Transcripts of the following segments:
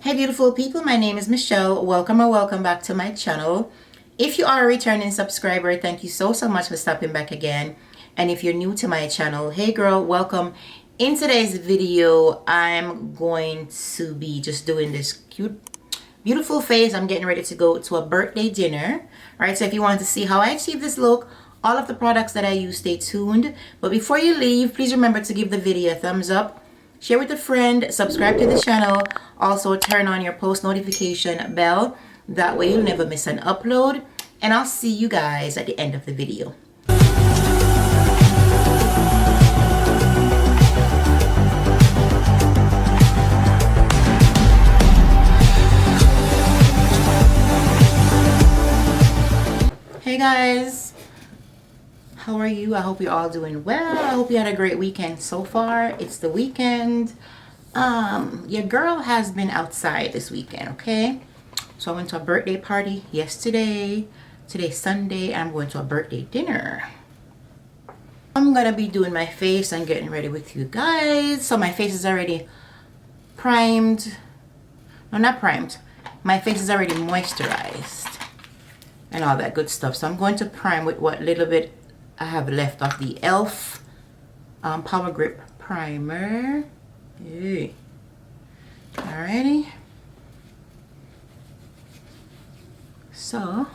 Hey beautiful people, my name is Michelle. Welcome or welcome back to my channel. If you are a returning subscriber, thank you so much for stopping back again. And if you're new to my channel, hey girl, welcome. In today's video, I'm going to be just doing this cute, beautiful face. I'm getting ready to go to a birthday dinner. Alright, so if you want to see how I achieve this look, all of the products that I use, stay tuned. But before you leave, please remember to give the video a thumbs up. Share with a friend, subscribe to the channel, also turn on your post notification bell. That way you'll never miss an upload. And I'll see you guys at the end of the video. Hey guys. How are you? I hope you're all doing well. I hope you had a great weekend so far. It's the weekend. Your girl has been outside this weekend, okay? So I went to a birthday party yesterday. Today's Sunday, and I'm going to a birthday dinner. I'm gonna be doing my face and getting ready with you guys. So my face is already primed. No, not primed. My face is already moisturized and all that good stuff. So I'm going to prime with what little bit I have left of the e.l.f. Power Grip Primer. Hey. Alrighty. So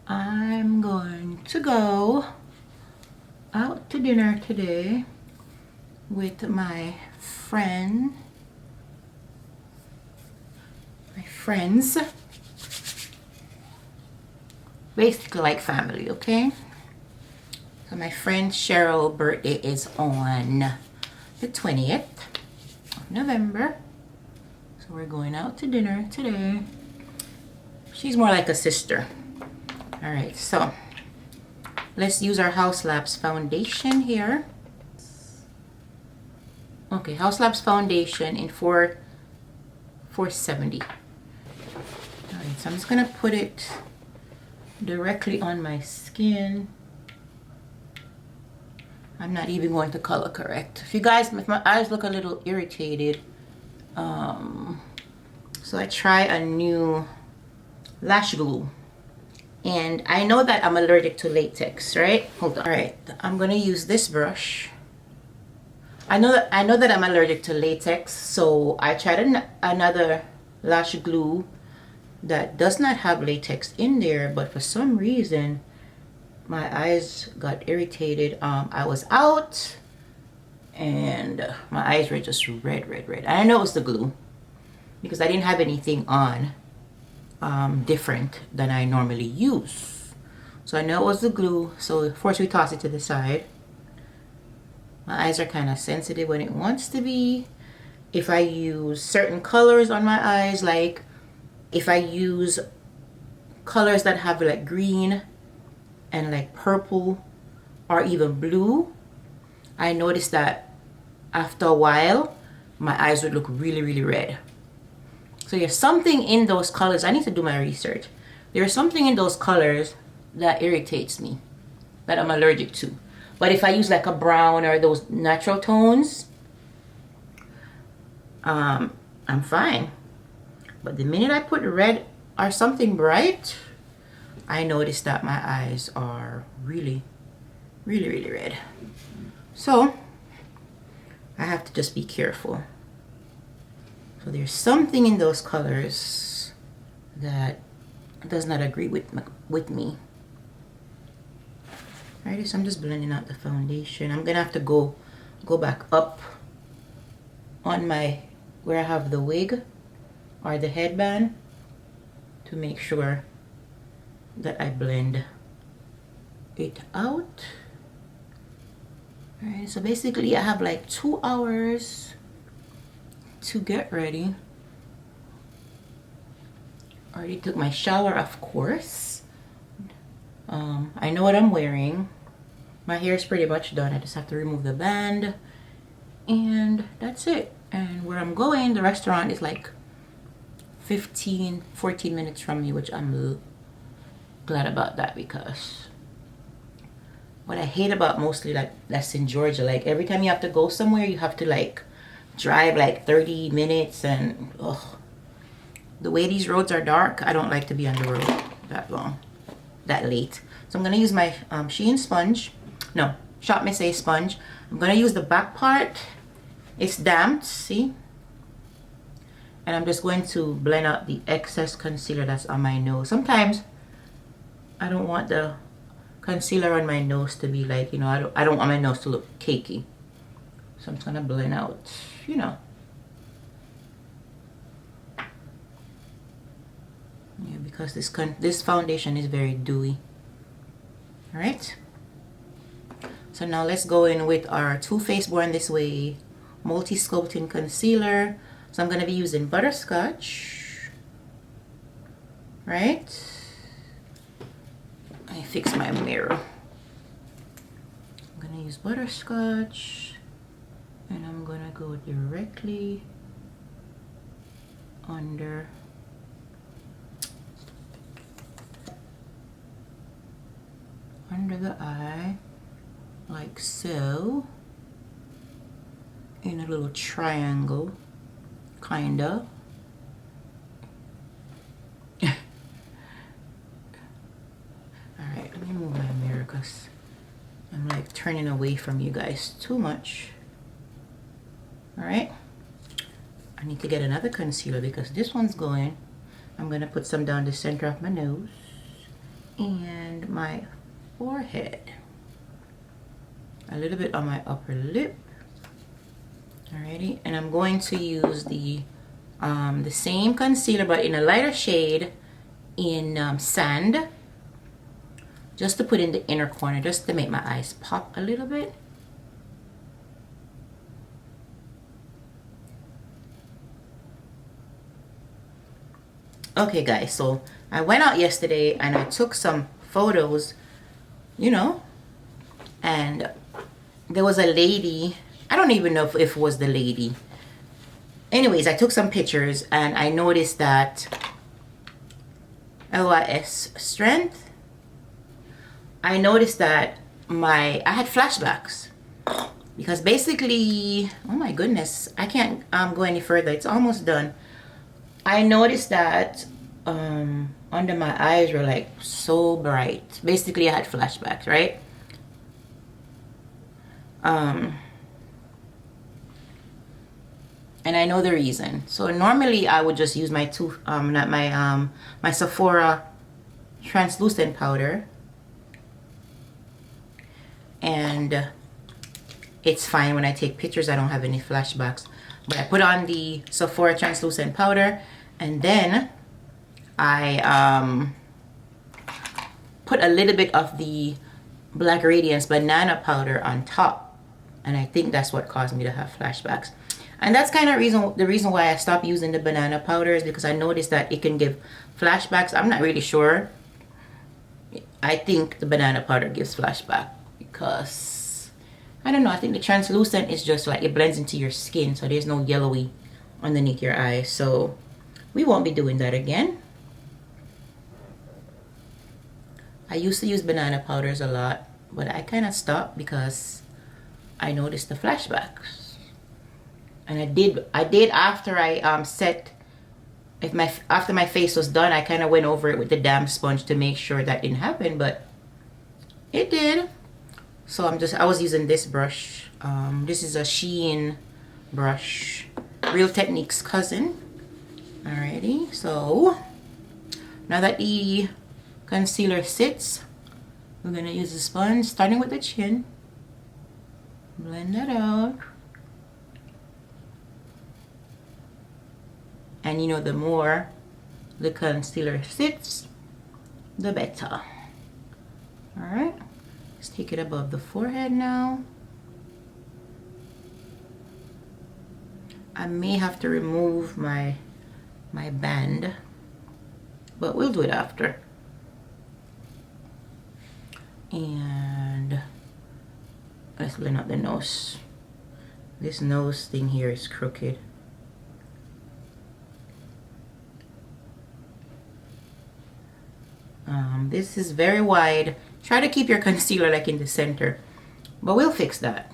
I'm going to go out to dinner today with my friends. Basically like family, okay? So my friend Cheryl's birthday is on the 20th of November. So we're going out to dinner today. She's more like a sister. Alright, so let's use our Haus Labs foundation here. Okay, Haus Labs foundation in 470. Alright, so I'm just gonna put it directly on my skin. I'm not even going to color correct. If my eyes look a little irritated, so I try a new lash glue. And I know that I'm allergic to latex, right? Hold on. All right, I'm gonna use this brush. I know that I'm allergic to latex, so I tried another lash glue that does not have latex in there, but for some reason my eyes got irritated. I was out and my eyes were just red. And I know it was the glue because I didn't have anything on different than I normally use. So I know it was the glue, so of course we toss it to the side. My eyes are kind of sensitive when it wants to be. If I use certain colors on my eyes, like if I use colors that have like green and like purple or even blue, I noticed that after a while my eyes would look really red. So there's something in those colors. I need to do my research. There's something in those colors that irritates me, that I'm allergic to. But if I use like a brown or those natural tones, I'm fine. But the minute I put red or something bright, I noticed that my eyes are really red. So I have to just be careful. So there's something in those colors that does not agree with me. Alright, so I'm just blending out the foundation. I'm gonna have to go back up on my where I have the wig or the headband to make sure that I blend it out. Alright, so basically I have like 2 hours to get ready. Already took my shower, of course. I know what I'm wearing. My hair is pretty much done. I just have to remove the band and that's it. And where I'm going, the restaurant is like 14 minutes from me, which I'm glad about that, because what I hate about mostly like that's in Georgia, like every time you have to go somewhere you have to like drive like 30 minutes, and ugh, the way these roads are dark, I don't like to be on the road that long, that late. So I'm gonna use my Sheen sponge, no, Shop Missy sponge. I'm gonna use the back part. It's damped, see? And I'm just going to blend out the excess concealer that's on my nose. Sometimes I don't want the concealer on my nose to be like, you know, I don't want my nose to look cakey. So I'm just gonna blend out, you know. Yeah, because this foundation is very dewy. All right. So now let's go in with our Too Faced Born This Way multi-sculpting concealer. So I'm going to be using butterscotch, right? I fix my mirror. I'm going to use butterscotch, and I'm going to go directly under the eye, like so, in a little triangle, kinda. Alright, let me move my mirror because I'm like turning away from you guys too much. Alright, I need to get another concealer because this one's going. I'm gonna put some down the center of my nose and my forehead, a little bit on my upper lip. Alrighty, and I'm going to use the same concealer but in a lighter shade in Sand, just to put in the inner corner, just to make my eyes pop a little bit. Okay guys, so I went out yesterday and I took some photos, you know, and there was a lady, I don't even know if it was the lady. Anyways, I took some pictures and I noticed that LYS Strength, I noticed that I had flashbacks because basically, oh my goodness, I can't go any further, it's almost done. I noticed that under my eyes were like so bright. Basically I had flashbacks, right? And I know the reason. So normally I would just use my my Sephora translucent powder, and it's fine when I take pictures. I don't have any flashbacks. But I put on the Sephora translucent powder, and then I put a little bit of the Black Radiance banana powder on top, and I think that's what caused me to have flashbacks. And that's kind of the reason why I stopped using the banana powder, is because I noticed that it can give flashbacks. I'm not really sure. I think the banana powder gives flashback because, I don't know, I think the translucent is just like it blends into your skin, so there's no yellowy underneath your eyes. So we won't be doing that again. I used to use banana powders a lot, but I kind of stopped because I noticed the flashbacks. And I did after I after my face was done, I kind of went over it with the damp sponge to make sure that didn't happen, but it did. So I was using this brush. This is a Shein brush, Real Techniques cousin. Alrighty, so now that the concealer sits, we're gonna use the sponge, starting with the chin. Blend that out. And you know, the more the concealer sits, the better. Alright, let's take it above the forehead now. I may have to remove my band, but we'll do it after. And let's blend out the nose. This nose thing here is crooked. This is very wide. Try to keep your concealer like in the center, but we'll fix that.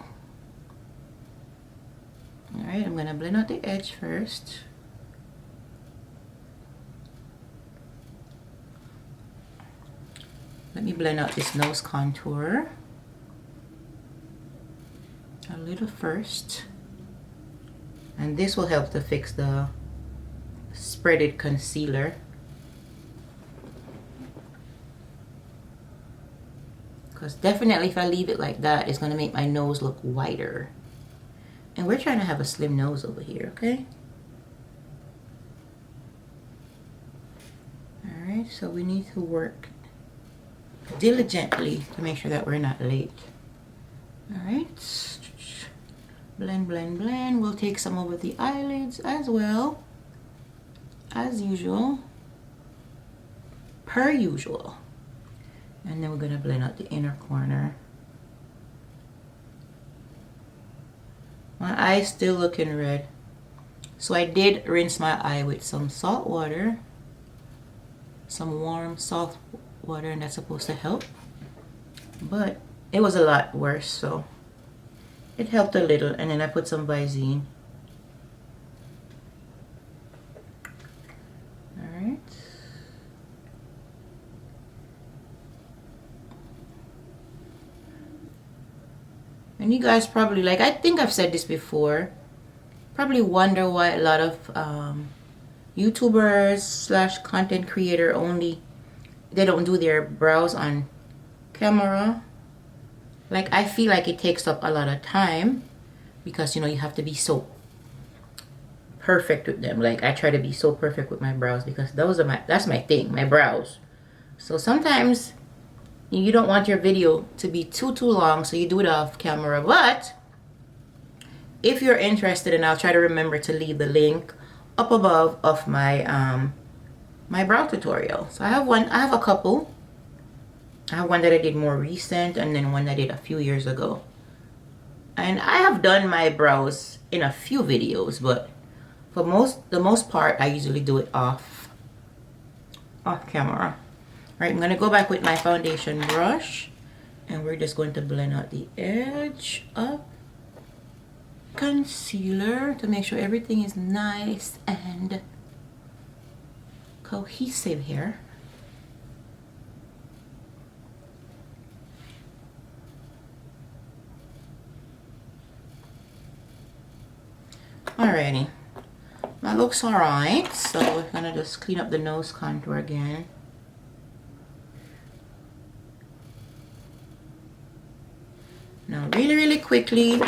All right, I'm gonna blend out the edge first. Let me blend out this nose contour a little first, and this will help to fix the spreaded concealer. Because definitely if I leave it like that, it's going to make my nose look wider. And we're trying to have a slim nose over here, okay? Alright, so we need to work diligently to make sure that we're not late. Alright. Blend, blend, blend. We'll take some over the eyelids as well. As usual. Per usual. And then we're going to blend out the inner corner. My eye's still looking red. So I did rinse my eye with some salt water. Some warm salt water, and that's supposed to help. But it was a lot worse, so it helped a little. And then I put some Visine. Alright. And you guys probably, like, I think I've said this before, probably wonder why a lot of YouTubers slash content creator only, they don't do their brows on camera. Like, I feel like it takes up a lot of time because, you know, you have to be so perfect with them. Like, I try to be so perfect with my brows because that's my thing, my brows. So sometimes you don't want your video to be too long, so you do it off camera. But if you're interested, and I'll try to remember to leave the link up above of my my brow tutorial. So I have a couple. I have one that I did more recent, and then one that I did a few years ago. And I have done my brows in a few videos, but for the most part I usually do it off camera. Right, I'm going to go back with my foundation brush, and we're just going to blend out the edge of concealer to make sure everything is nice and cohesive here. Alrighty, that looks alright. So we're going to just clean up the nose contour again. Now, really quickly,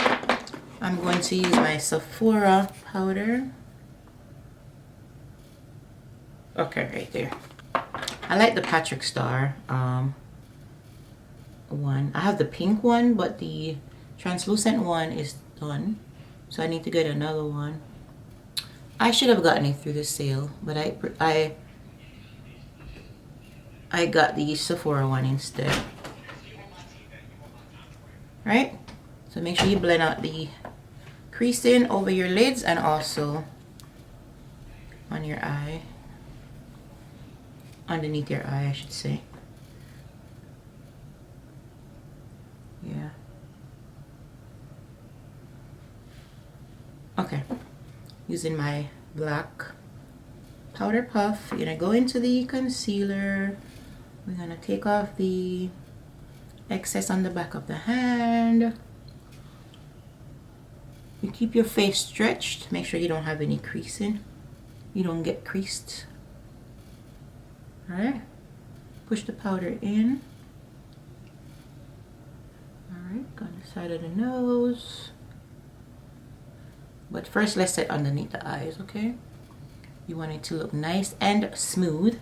I'm going to use my Sephora powder. Okay, right there. I like the Patrick Star one. I have the pink one, but the translucent one is done. So I need to get another one. I should have gotten it through the sale, but I got the Sephora one instead. Right? So make sure you blend out the creasing over your lids and also on your eye. Underneath your eye, I should say. Yeah. Okay. Using my black powder puff, you're gonna go into the concealer. We're gonna take off the excess on the back of the hand. You keep your face stretched. Make sure you don't have any creasing. You don't get creased. Alright. Push the powder in. Alright, go on the side of the nose. But first, let's set underneath the eyes, okay? You want it to look nice and smooth.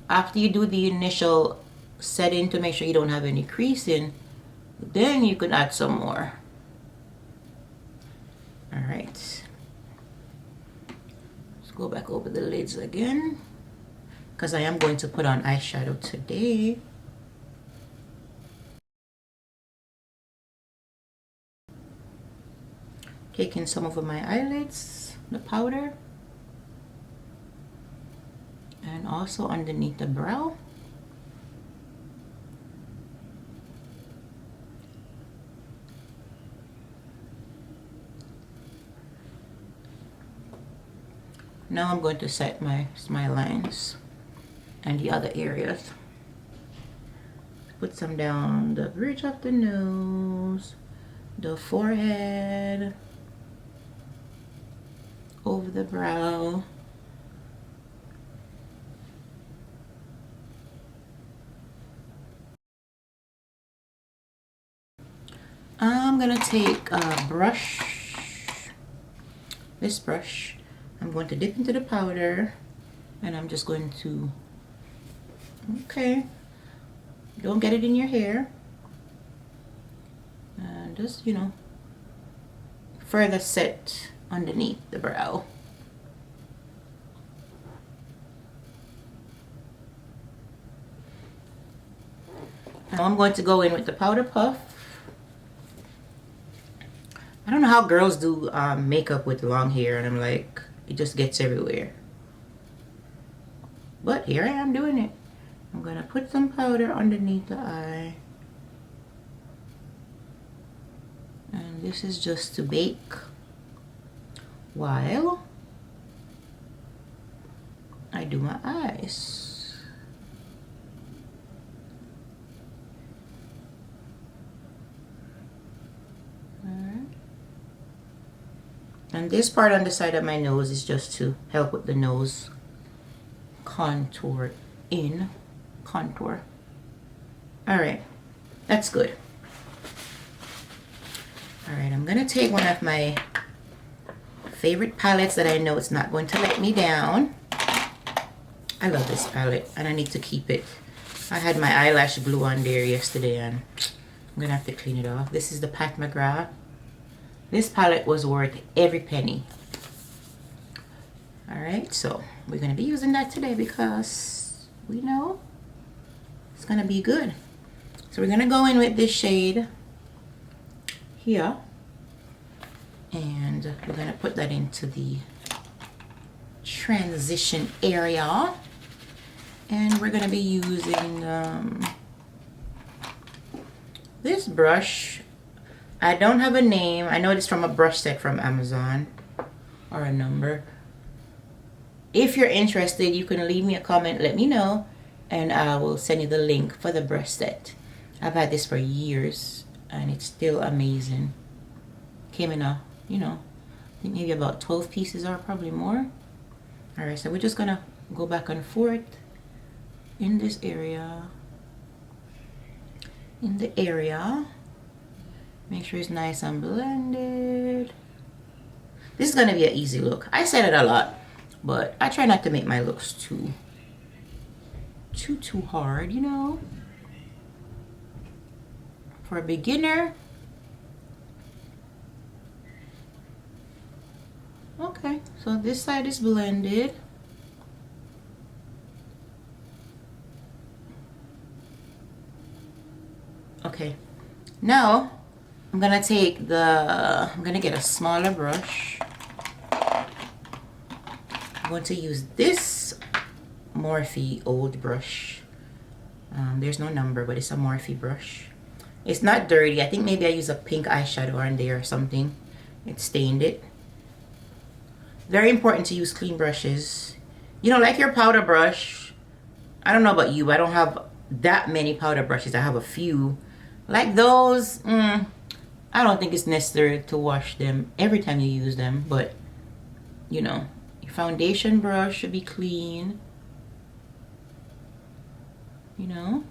After you do the initial setting to make sure you don't have any creasing, then you can add some more. Alright. Let's go back over the lids again, because I am going to put on eyeshadow today. Taking some over my eyelids, the powder. And also underneath the brow. Now I'm going to set my smile lines and the other areas. Put some down the bridge of the nose, the forehead, over the brow. I'm gonna take a brush, this brush. I'm going to dip into the powder and I'm just going to, okay, don't get it in your hair. And just, you know, further set underneath the brow. Now I'm going to go in with the powder puff. I don't know how girls do makeup with long hair, and I'm like, it just gets everywhere. But here I am doing it. I'm gonna put some powder underneath the eye. And this is just to bake while I do my eyes. Alright. And this part on the side of my nose is just to help with the nose contour. Alright, that's good. Alright, I'm gonna take one of my favorite palettes that I know it's not going to let me down. I love this palette and I need to keep it. I had my eyelash glue on there yesterday and I'm gonna have to clean it off. This is the Mcgrath. This palette was worth every penny. Alright, so we're gonna be using that today because we know it's gonna be good. So we're gonna go in with this shade here and we're gonna put that into the transition area, and we're gonna be using this brush. I don't have a name. I know it's from a brush set from Amazon or a number. If you're interested, you can leave me a comment, let me know, and I will send you the link for the brush set. I've had this for years and it's still amazing. Came in a, you know, I think maybe about 12 pieces or probably more. Alright, so we're just gonna go back and forth in this area. In the area. Make sure it's nice and blended. This is gonna be an easy look. I said it a lot, but I try not to make my looks too hard, you know. For a beginner. Okay, so this side is blended. Okay, now I'm gonna take I'm gonna get a smaller brush. I'm going to use this Morphe old brush. There's no number, but it's a Morphe brush. It's not dirty. I think maybe I use a pink eyeshadow on there or something. It stained it. Very important to use clean brushes. You know, like your powder brush. I don't know about you, but I don't have that many powder brushes. I have a few. Like those, I don't think it's necessary to wash them every time you use them. But, you know, your foundation brush should be clean. You know,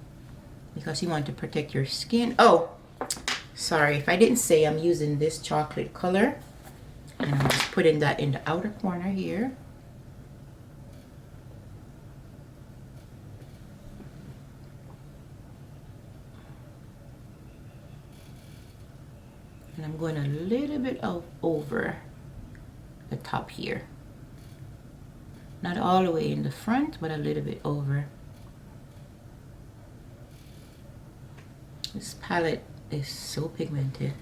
because you want to protect your skin. Oh, sorry, if I didn't say, I'm using this chocolate color. And I'm just putting that in the outer corner here. And I'm going a little bit over the top here. Not all the way in the front, but a little bit over. This palette is so pigmented.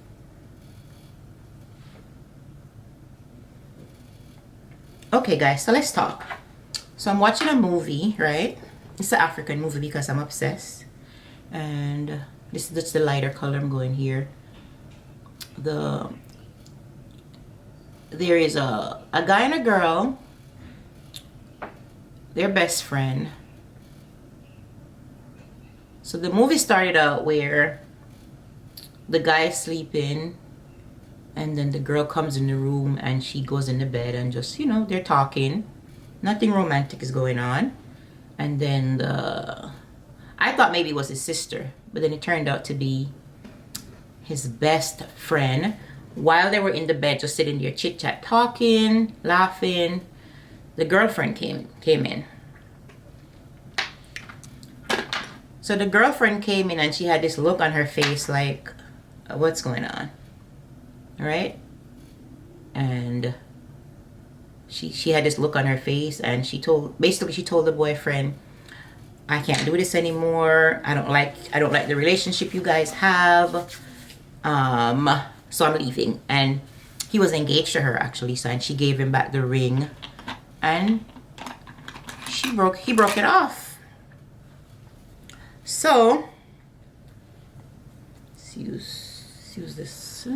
Okay guys, so let's talk. So I'm watching a movie, right? It's an African movie because I'm obsessed. And this is just the lighter color I'm going here. There is a guy and a girl, their best friend. So the movie started out where the guy is sleeping, and then the girl comes in the room and she goes in the bed and just, you know, they're talking. Nothing romantic is going on. And then I thought maybe it was his sister, but then it turned out to be his best friend. While they were in the bed just sitting there chit chat talking, laughing, the girlfriend came in. So the girlfriend came in and she had this look on her face like, what's going on? Right? And she had this look on her face, and she told the boyfriend, I can't do this anymore. I don't like the relationship you guys have. So I'm leaving. And he was engaged to her actually, so, and she gave him back the ring, and he broke it off. So let's use this.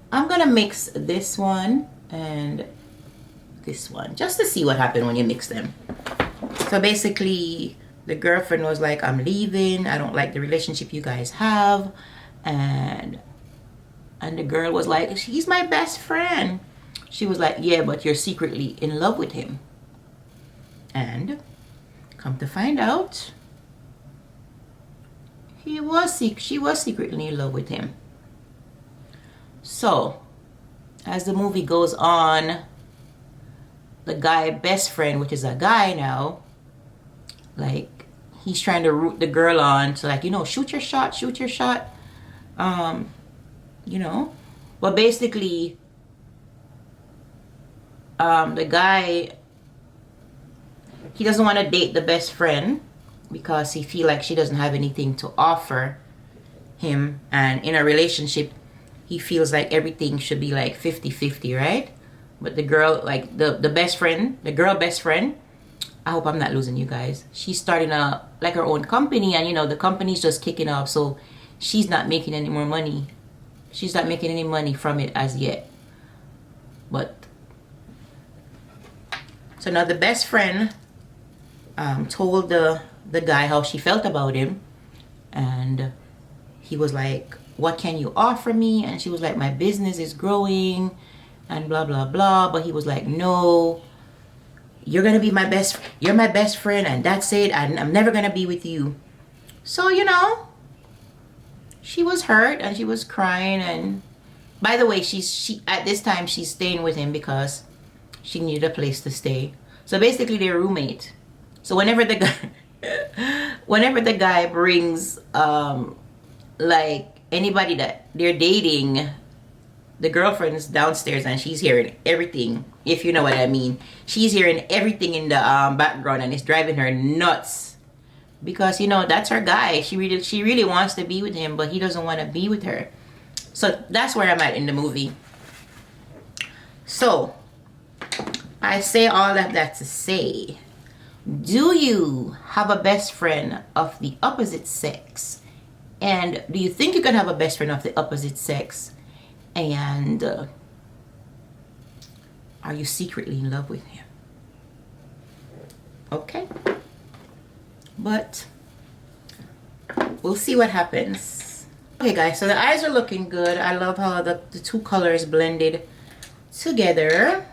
I'm gonna mix this one and this one just to see what happened when you mix them. So basically the girlfriend was like, I'm leaving, I don't like the relationship you guys have, and the girl was like, he's my best friend. She was like, yeah, but you're secretly in love with him. And come to find out, she was secretly in love with him. So as the movie goes on, the guy best friend, which is a guy now, like, he's trying to root the girl on to, like, you know, shoot your shot, you know. But basically the guy, he doesn't want to date the best friend because he feel like she doesn't have anything to offer him, and in a relationship he feels like everything should be like 50-50, right? But the girl, like the best friend, the girl best friend, I hope I'm not losing you guys, she's starting like her own company, and you know, the company's just kicking off, so she's not making any more money. She's not making any money from it as yet. But so now the best friend told the guy how she felt about him, and he was like, what can you offer me? And she was like, my business is growing and blah blah blah. But he was like, no, you're my best friend, and that's it, and I'm never gonna be with you. So, you know, she was hurt and she was crying. And by the way, she at this time she's staying with him because she needed a place to stay. So basically they're roommates. So whenever the guy brings like anybody that they're dating, the girlfriend's downstairs and she's hearing everything, if you know what I mean. She's hearing everything in the background, and it's driving her nuts because, you know, that's her guy. She really wants to be with him, but he doesn't want to be with her. So that's where I'm at in the movie. So I say all of that to say, do you have a best friend of the opposite sex? And do you think you can have a best friend of the opposite sex? And are you secretly in love with him? Okay. But we'll see what happens. Okay guys, so the eyes are looking good. I love how the two colors blended together.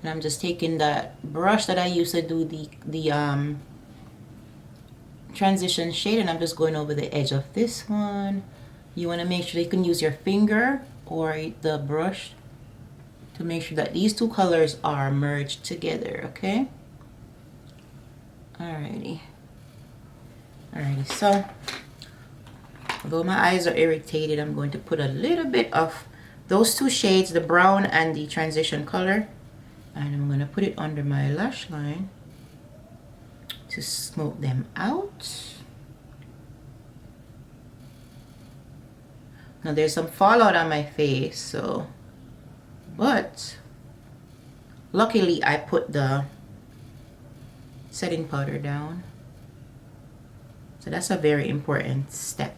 And I'm just taking that brush that I used to do the transition shade, and I'm just going over the edge of this one. You want to make sure you can use your finger or the brush to make sure that these two colors are merged together, okay? Alrighty. So although my eyes are irritated, I'm going to put a little bit of those two shades, the brown and the transition color, and I'm going to put it under my lash line to smooth them out. Now there's some fallout on my face, so, but luckily I put the setting powder down, so that's a very important step.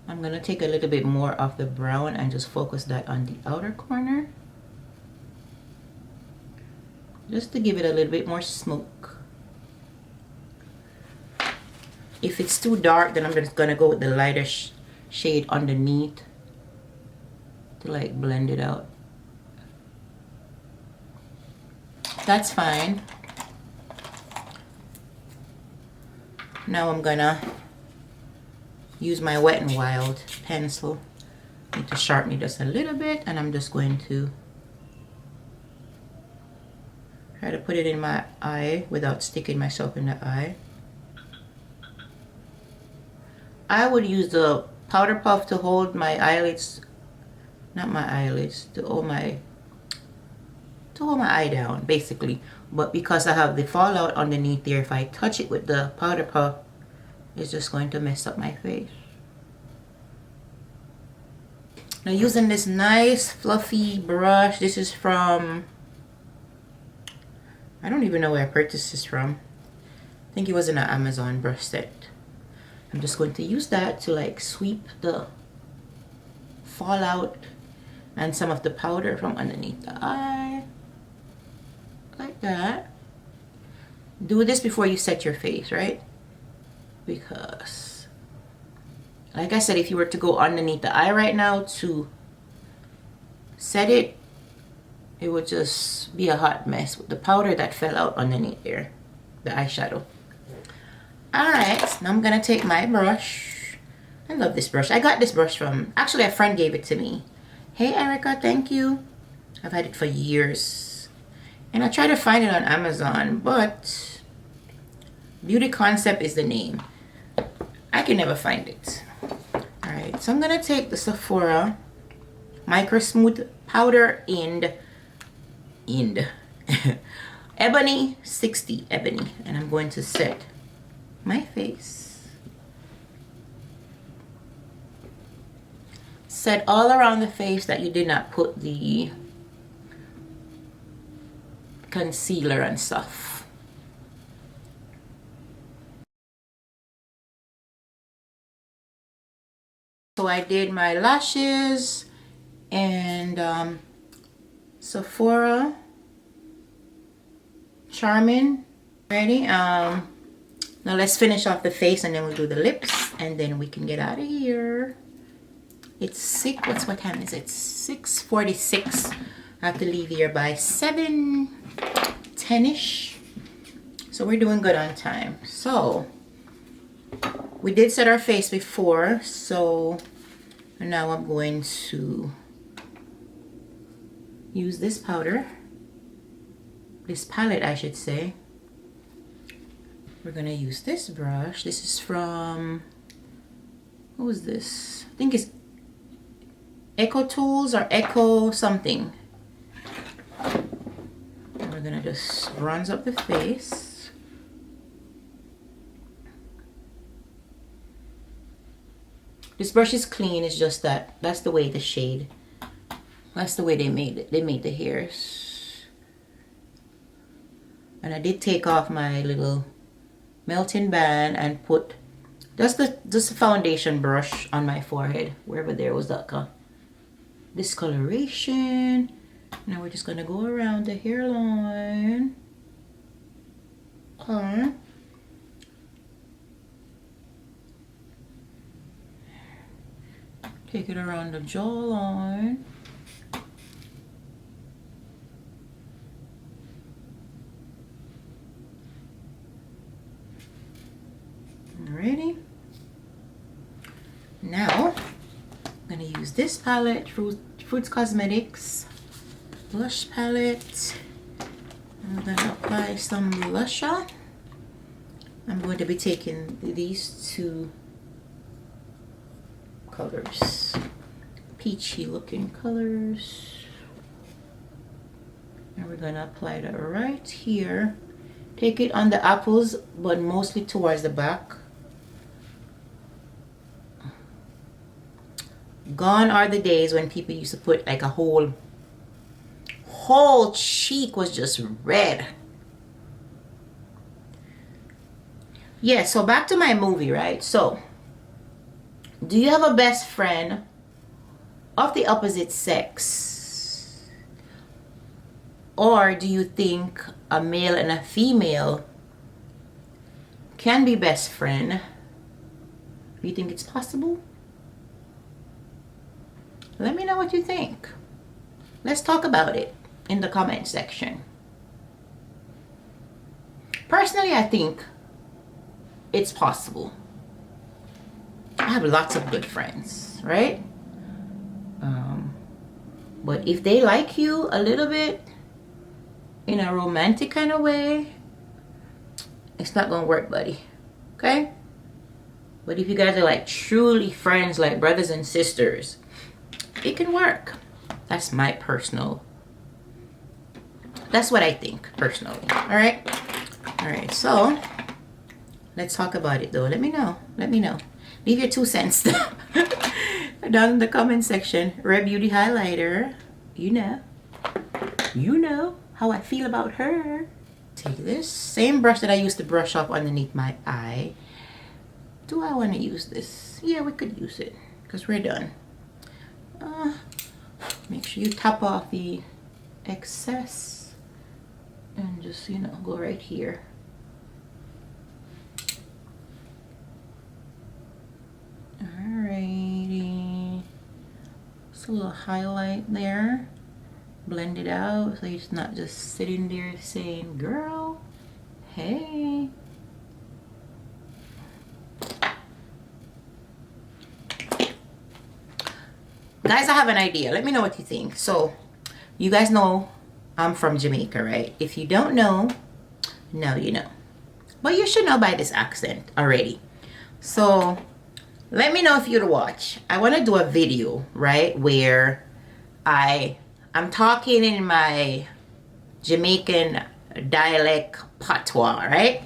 I'm gonna take a little bit more of the brown and just focus that on the outer corner, just to give it a little bit more smoke. If it's too dark, then I'm just gonna go with the lighter shade underneath to like blend it out. That's fine. Now I'm gonna use my Wet n Wild pencil. Need to sharpen it just a little bit, and I'm just going to try to put it in my eye without sticking myself in the eye. I would use the powder puff to hold my eyelids, not my eyelids, to hold my eye down basically. But because I have the fallout underneath there, if I touch it with the powder puff, it's just going to mess up my face. Now using this nice fluffy brush, this is from, I don't even know where I purchased this from. I think it was in an Amazon brush set. I'm just going to use that to like sweep the fallout and some of the powder from underneath the eye. Like that. Do this before you set your face, right? Because, like I said, if you were to go underneath the eye right now to set it, it would just be a hot mess with the powder that fell out underneath there, the eyeshadow. Alright, now I'm gonna take my brush. I love this brush. I got this brush from, actually a friend gave it to me. Hey Erica, thank you. I've had it for years. And I tried to find it on Amazon, but Beauty Concept is the name. I can never find it. Alright, so I'm gonna take the Sephora Micro Smooth Powder in Ebony 60 Ebony, and I'm going to set my face. Set all around the face that you did not put the concealer and stuff. So I did my lashes and Sephora Charming. Ready? Now let's finish off the face and then we'll do the lips and then we can get out of here. It's what time is it? 6:46. I have to leave here by 7:10ish. So we're doing good on time. So we did set our face before, so now I'm going to use this powder, this palette I should say. We're gonna use this brush. This is from, what was this? I think it's Echo Tools or Echo something. And we're gonna just bronze up the face. This brush is clean, it's just that's the way the shade, that's the way they made it. They made the hairs. And I did take off my little melting band and put just the foundation brush on my forehead, wherever there was that discoloration. Now we're just gonna go around the hairline. Okay. Take it around the jawline. Alrighty. Now, I'm going to use this palette, Fruits Cosmetics blush palette. I'm going to apply some blusher. I'm going to be taking these two colors, peachy looking colors, and we're going to apply that right here. Take it on the apples, but mostly towards the back. Gone are the days when people used to put like a whole cheek was just red. Yeah, so back to my movie, right? So Do you have a best friend of the opposite sex? Or do you think a male and a female can be best friend? Do you think it's possible? Let me know what you think. Let's talk about it in the comment section. Personally, I think it's possible. I have lots of good friends, right? But if they like you a little bit in a romantic kind of way, it's not gonna work, buddy. Okay? But if you guys are like truly friends, like brothers and sisters, it can work. That's my personal, that's what I think personally. All right, so let's talk about it though. Let me know, leave your 2 cents down in the comment section. Red Beauty highlighter, you know how I feel about her. Take this same brush that I used to brush up underneath my eye. Do I want to use this? Yeah, we could use it because we're done. Make sure you top off the excess and just, you know, go right here. Alrighty, just a little highlight there. Blend it out so it's not just sitting there saying, girl, hey. Guys, I have an idea. Let me know what you think. So, you guys know I'm from Jamaica, right? If you don't know, now you know. But you should know by this accent already. So, let me know if you'd watch. I want to do a video, right? Where I'm talking in my Jamaican dialect patois, right?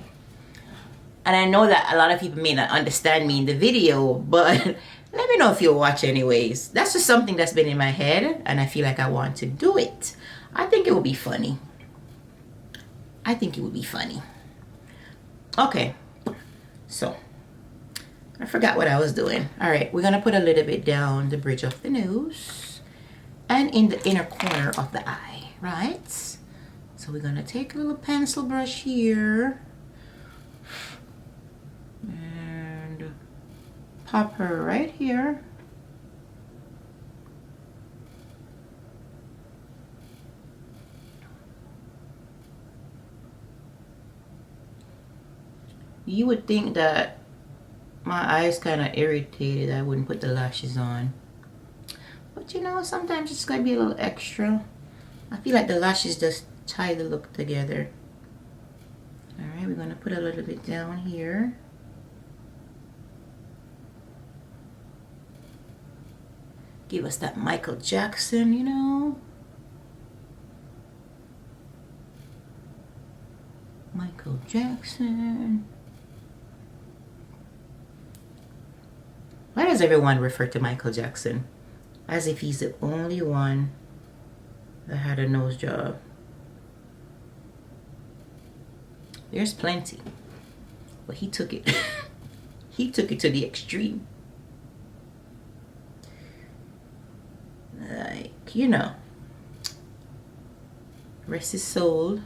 And I know that a lot of people may not understand me in the video, but let me know if you'll watch anyways. That's just something that's been in my head and I feel like I want to do it. I think it would be funny. Okay, so I forgot what I was doing. All right, we're gonna put a little bit down the bridge of the nose and in the inner corner of the eye, right? So we're gonna take a little pencil brush here and pop her right here. You would think that my eyes kind of irritated, I wouldn't put the lashes on. But you know, sometimes it's gonna be a little extra. I feel like the lashes just tie the look together. Alright, we're gonna put a little bit down here. Give us that Michael Jackson, you know. Michael Jackson. Why does everyone refer to Michael Jackson as if he's the only one that had a nose job? There's plenty, but he took it. He took it to the extreme. Like, you know, rest his soul,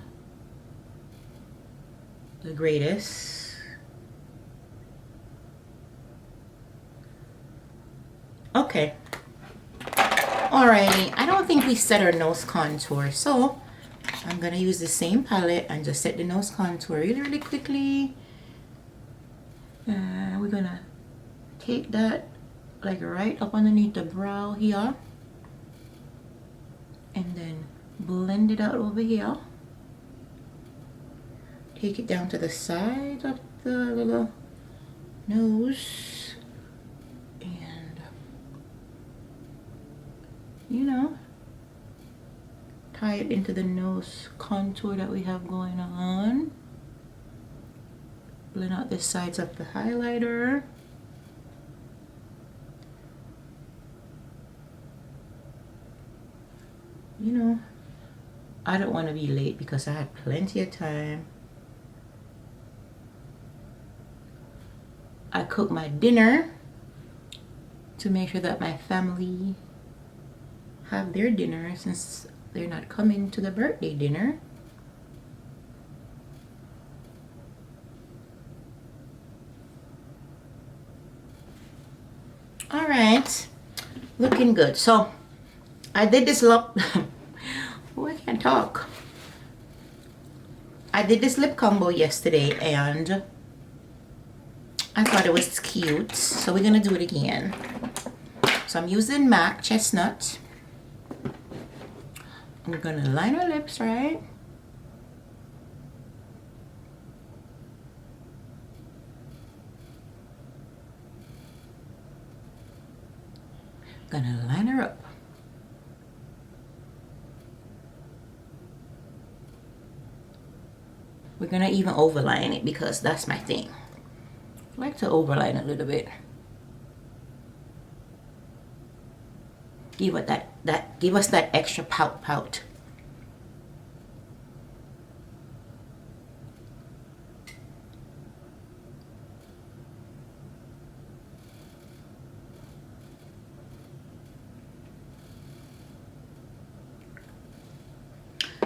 the greatest. Okay. Alrighty, I don't think we set our nose contour, so I'm gonna use the same palette and just set the nose contour really, really quickly. And we're gonna take that like right up underneath the brow here. And then blend it out over here. Take it down to the side of the little nose. And, you know, tie it into the nose contour that we have going on. Blend out the sides of the highlighter. You know, I don't want to be late because I had plenty of time. I cooked my dinner to make sure that my family have their dinner since they're not coming to the birthday dinner. All right, looking good. So I did this lip oh, I can't talk. I did this lip combo yesterday and I thought it was cute, so we're gonna do it again. So I'm using MAC Chestnut. We're gonna line our lips, right? Gonna line her up. We're gonna even overline it because that's my thing. I like to overline a little bit. Give it give us that extra pout.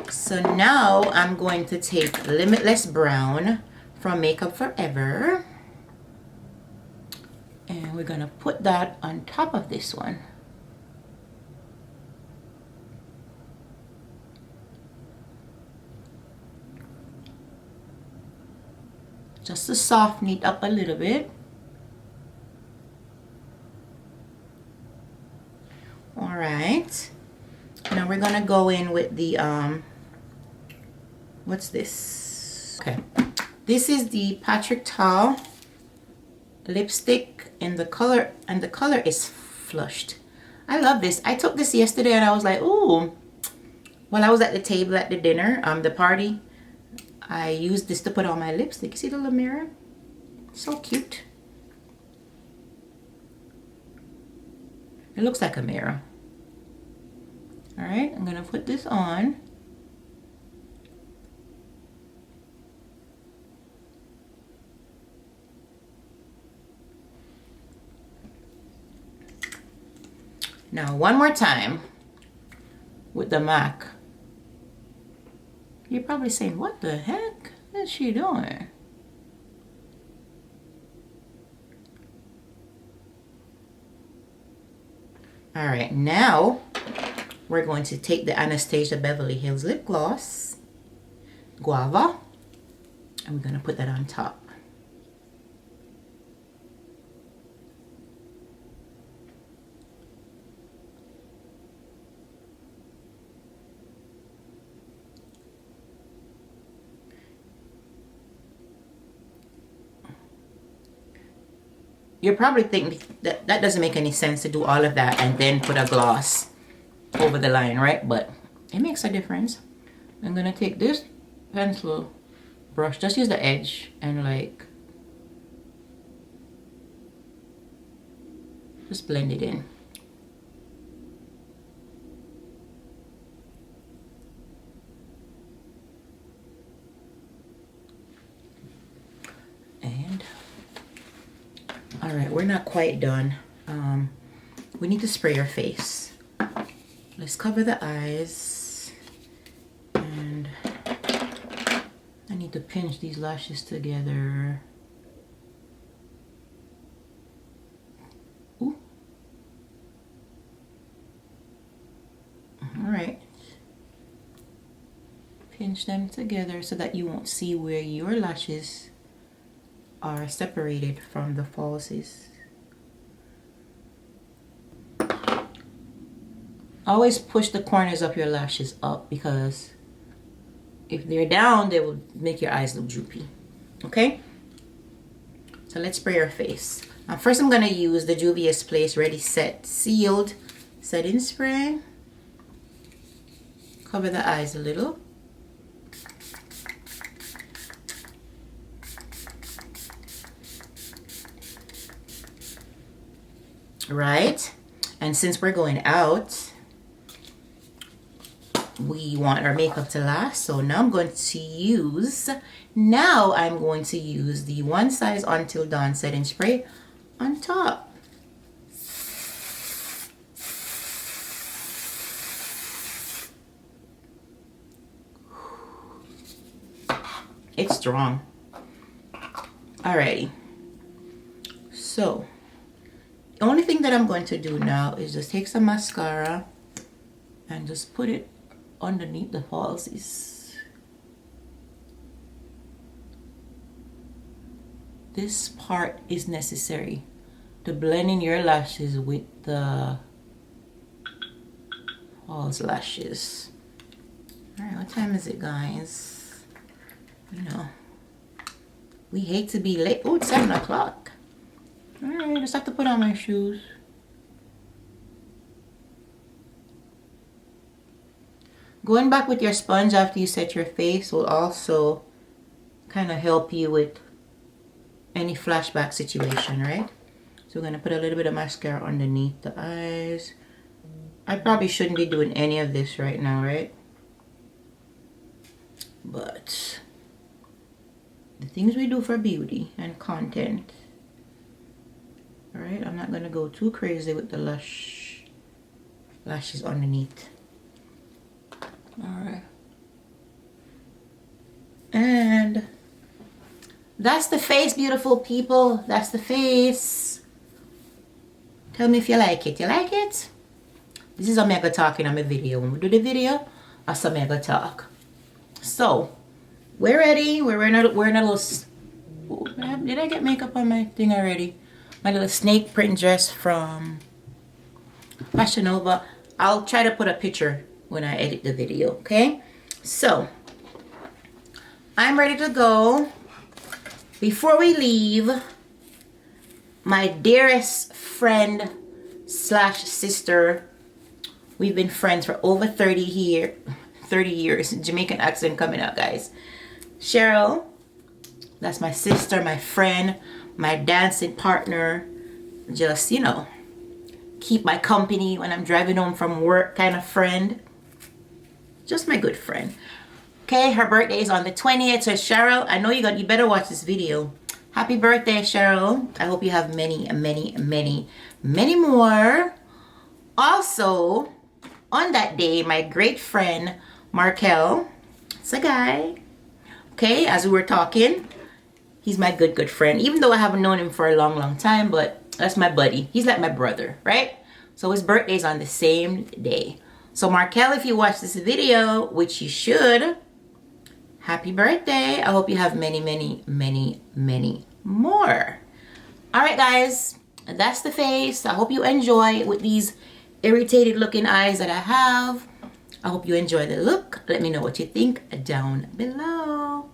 So now I'm going to take Limitless Brown from Makeup Forever. And we're gonna put that on top of this one. Just to soften it up a little bit. All right. Now we're gonna go in with the what's this? Okay, this is the Patrick Ta lipstick in the color, and the color is Flushed. I love this. I took this yesterday and I was like, ooh, while I was at the table at the dinner, the party, I used this to put on my lipstick. You see the little mirror? So cute. It looks like a mirror. All right, I'm gonna put this on. Now one more time with the MAC. You're probably saying, what the heck is she doing? All right, now we're going to take the Anastasia Beverly Hills lip gloss, Guava, and we're gonna put that on top. You're probably thinking that that doesn't make any sense to do all of that and then put a gloss over the line, right? But it makes a difference. I'm gonna take this pencil brush, just use the edge and like just blend it in. And all right, we're not quite done. We need to spray your face. Let's cover the eyes, and I need to pinch these lashes together. Ooh. All right. Pinch them together so that you won't see where your lashes are separated from the falsies. Always push the corners of your lashes up, because if they're down, they will make your eyes look droopy. Okay? So let's spray your face. First, I'm going to use the Juvias Place Ready Set Sealed Setting Spray. Cover the eyes a little. Right? And since we're going out, we want our makeup to last, so now I'm going to use the One Size Until Dawn setting spray on top. It's strong. Alrighty. So, the only thing that I'm going to do now is just take some mascara and just put it underneath the falsies. This part is necessary to blend in your lashes with the false lashes. Alright, what time is it, guys? You know, we hate to be late. Oh, it's 7 o'clock. Alright, I just have to put on my shoes. Going back with your sponge after you set your face will also kind of help you with any flashback situation, right? So we're going to put a little bit of mascara underneath the eyes. I probably shouldn't be doing any of this right now, right? But the things we do for beauty and content. Alright, I'm not going to go too crazy with the lashes underneath. Alright. And that's the face, beautiful people. That's the face. Tell me if you like it. You like it? This is Omega talking on my video. When we do the video, that's Omega talk. So, we're ready. We're in a little... Did I get makeup on my thing already? My little snake print dress from Fashion Nova. I'll try to put a picture when I edit the video, okay? So, I'm ready to go. Before we leave, my dearest friend slash sister, we've been friends for over 30 years. Jamaican accent coming out, guys. Cheryl, that's my sister, my friend, my dancing partner. Just, you know, keep my company when I'm driving home from work kind of friend. Just my good friend. Okay, her birthday is on the 20th. So Cheryl, I know you better watch this video. Happy birthday, Cheryl. I hope you have many, many, many, many more. Also, on that day, my great friend, Markel, it's a guy. Okay, as we were talking, he's my good friend. Even though I haven't known him for a long time, but that's my buddy. He's like my brother, right? So his birthday is on the same day. So Markel, if you watch this video, which you should, happy birthday. I hope you have many, many, many, many more. All right, guys, that's the face. I hope you enjoy with these irritated looking eyes that I have. I hope you enjoy the look. Let me know what you think down below.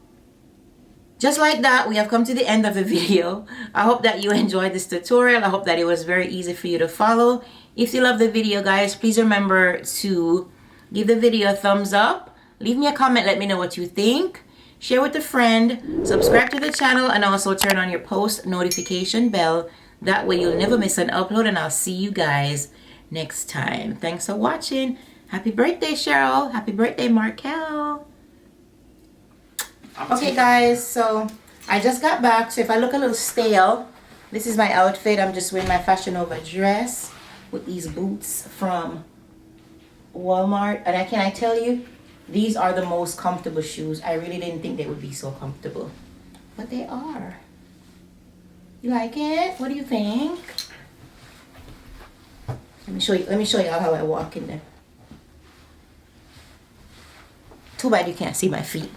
Just like that, we have come to the end of the video. I hope that you enjoyed this tutorial. I hope that it was very easy for you to follow. If you love the video, guys, please remember to give the video a thumbs up. Leave me a comment. Let me know what you think. Share with a friend. Subscribe to the channel. And also turn on your post notification bell. That way you'll never miss an upload. And I'll see you guys next time. Thanks for watching. Happy birthday, Cheryl. Happy birthday, Markel. Okay, guys. So I just got back. So if I look a little stale, this is my outfit. I'm just wearing my Fashion Nova dress with these boots from Walmart. And can I tell you, these are the most comfortable shoes. I really didn't think they would be so comfortable, but they are. You like it? What do you think? Let me show you how I walk in there. Too bad you can't see my feet.